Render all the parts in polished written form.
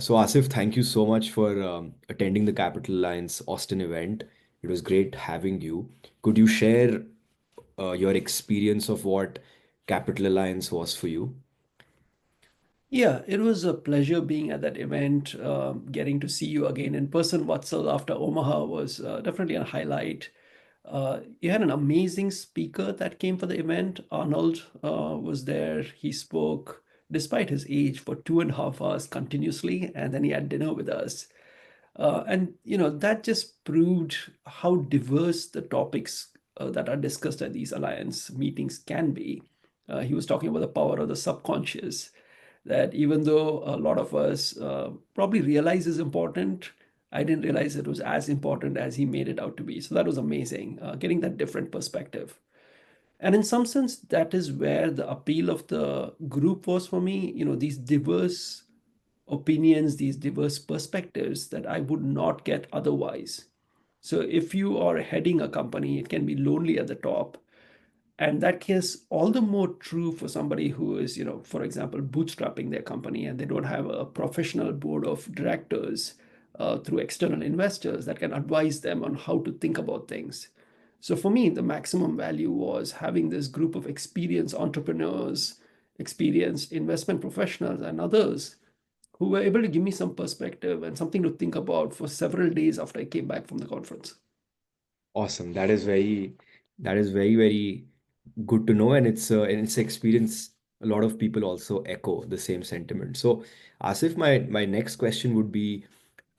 So, Asif, thank you so much for attending the Capital Alliance Austin event. It was great having you. Could you share your experience of what Capital Alliance was for you? Yeah, it was a pleasure being at that event. Getting to see you again in person, Vatsal, after Omaha was definitely a highlight. You had an amazing speaker that came for the event. Arnold was there. He spoke despite his age for 2.5 hours continuously, and then he had dinner with us. And that just proved how diverse the topics that are discussed at these alliance meetings can be. He was talking about the power of the subconscious, that even though a lot of us probably realize is important, I didn't realize it was as important as he made it out to be. So that was amazing, getting that different perspective. And in some sense, that is where the appeal of the group was for me. These diverse opinions, these diverse perspectives that I would not get otherwise. So if you are heading a company, it can be lonely at the top. And that is all the more true for somebody who is, for example, bootstrapping their company and they don't have a professional board of directors through external investors that can advise them on how to think about things. So for me, the maximum value was having this group of experienced entrepreneurs, experienced investment professionals, and others who were able to give me some perspective and something to think about for several days after I came back from the conference. Awesome. That is very good to know, and it's experience. A lot of people also echo the same sentiment. So, Asif, my next question would be,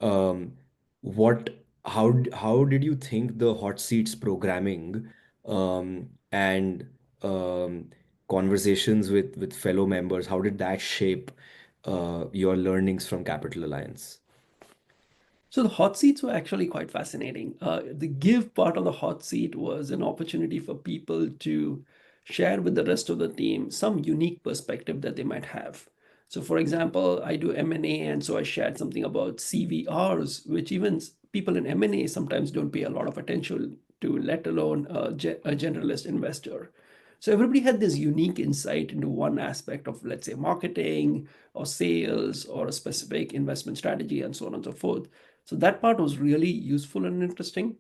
um, what how did you think the hot seats programming and um, conversations with fellow members, how did that shape your learnings from Capital Alliance? So the hot seats were actually quite fascinating. The give part of the hot seat was an opportunity for people to share with the rest of the team some unique perspective that they might have. So, for example, I do M&A, and so I shared something about CVRs, which even people in M&A sometimes don't pay a lot of attention to, let alone a generalist investor. So everybody had this unique insight into one aspect of, let's say, marketing or sales or a specific investment strategy and so on and so forth. So that part was really useful and interesting.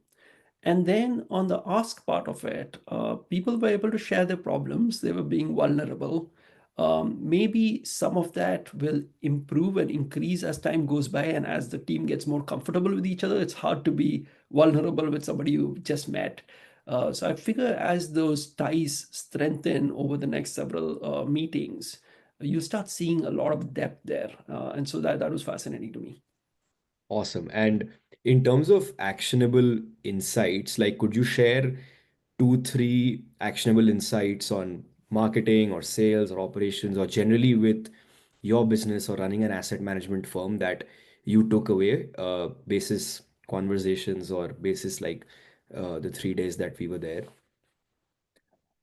And then on the ask part of it, people were able to share their problems. They were being vulnerable. Maybe some of that will improve and increase as time goes by and as the team gets more comfortable with each other. It's hard to be vulnerable with somebody you just met. So I figure as those ties strengthen over the next several meetings, you start seeing a lot of depth there. And so that was fascinating to me. Awesome. And in terms of actionable insights, like could you share two, three actionable insights on marketing or sales or operations or generally with your business or running an asset management firm that you took away basis conversations or basis like the 3 days that we were there?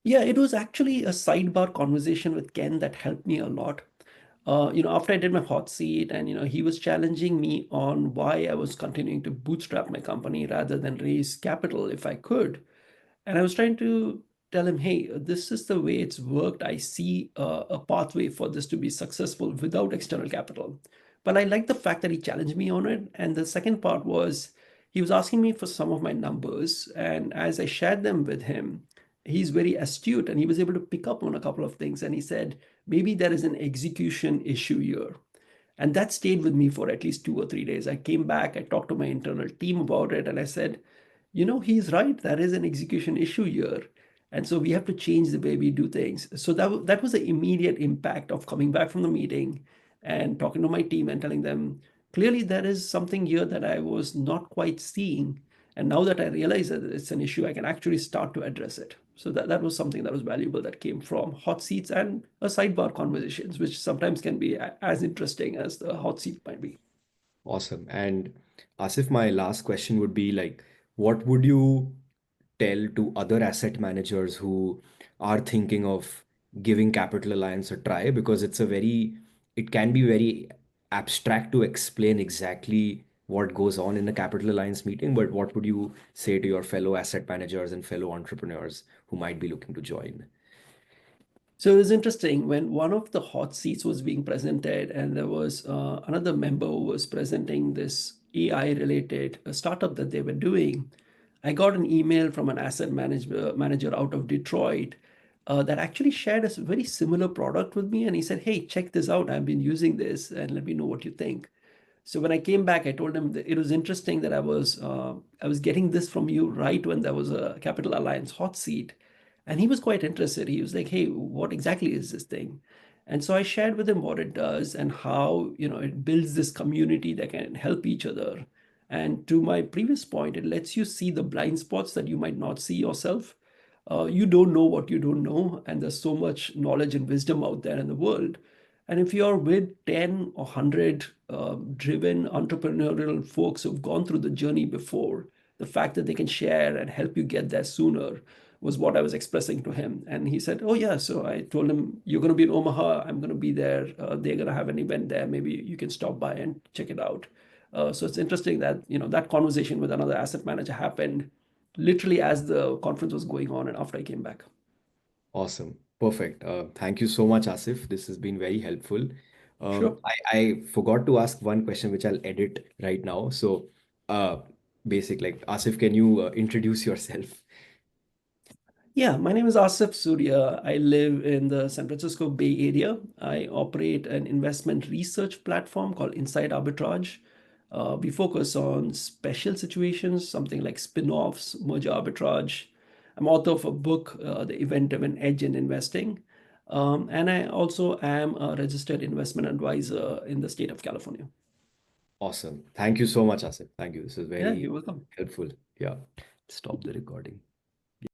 Yeah, it was actually a sidebar conversation with Ken that helped me a lot. After I did my hot seat, and he was challenging me on why I was continuing to bootstrap my company rather than raise capital if I could. And I was trying to tell him, hey, this is the way it's worked. I see a pathway for this to be successful without external capital. But I like the fact that he challenged me on it. And the second part was he was asking me for some of my numbers. And as I shared them with him, he's very astute and he was able to pick up on a couple of things. And he said, maybe there is an execution issue here. And that stayed with me for at least 2 or 3 days. I came back, I talked to my internal team about it, and I said, he's right. There is an execution issue here. And so we have to change the way we do things. So that was the immediate impact of coming back from the meeting and talking to my team and telling them, clearly there is something here that I was not quite seeing. And now that I realize that it's an issue, I can actually start to address it. So that was something that was valuable that came from hot seats and a sidebar conversations, which sometimes can be as interesting as the hot seat might be. Awesome. And Asif, my last question would be like, what would you tell to other asset managers who are thinking of giving Capital Alliance a try? Because it can be very abstract to explain exactly what goes on in a Capital Alliance meeting. But what would you say to your fellow asset managers and fellow entrepreneurs who might be looking to join? So it was interesting when one of the hot seats was being presented, and there was another member who was presenting this AI related startup that they were doing. I got an email from an manager out of Detroit that actually shared a very similar product with me. And he said, "Hey, check this out. I've been using this and let me know what you think." So when I came back, I told him that it was interesting that I was getting this from you right when there was a Capital Alliance hot seat, and he was quite interested. He was like, "Hey, what exactly is this thing?" And so I shared with him what it does and how it builds this community that can help each other. And to my previous point, it lets you see the blind spots that you might not see yourself. You don't know what you don't know, and there's so much knowledge and wisdom out there in the world. And if you're with 10 or 100 driven entrepreneurial folks who've gone through the journey before, the fact that they can share and help you get there sooner was what I was expressing to him. And he said, "Oh, yeah." So I told him, "You're going to be in Omaha. I'm going to be there. They're going to have an event there. Maybe you can stop by and check it out." So it's interesting that, that conversation with another asset manager happened literally as the conference was going on and after I came back. Awesome. Perfect. Thank you so much, Asif. This has been very helpful. Sure. I forgot to ask one question, which I'll edit right now. So, uh, basic, like, Asif, can you introduce yourself? Yeah, my name is Asif Suria. I live in the San Francisco Bay Area. I operate an investment research platform called Inside Arbitrage. We focus on special situations, something like spin-offs, merger arbitrage. I'm author of a book, The Event-Driven Edge in Investing. And I also am a registered investment advisor in the state of California. Awesome. Thank you so much, Asif. Thank you. This is Yeah, very you're welcome. helpful. Yeah. Stop the recording.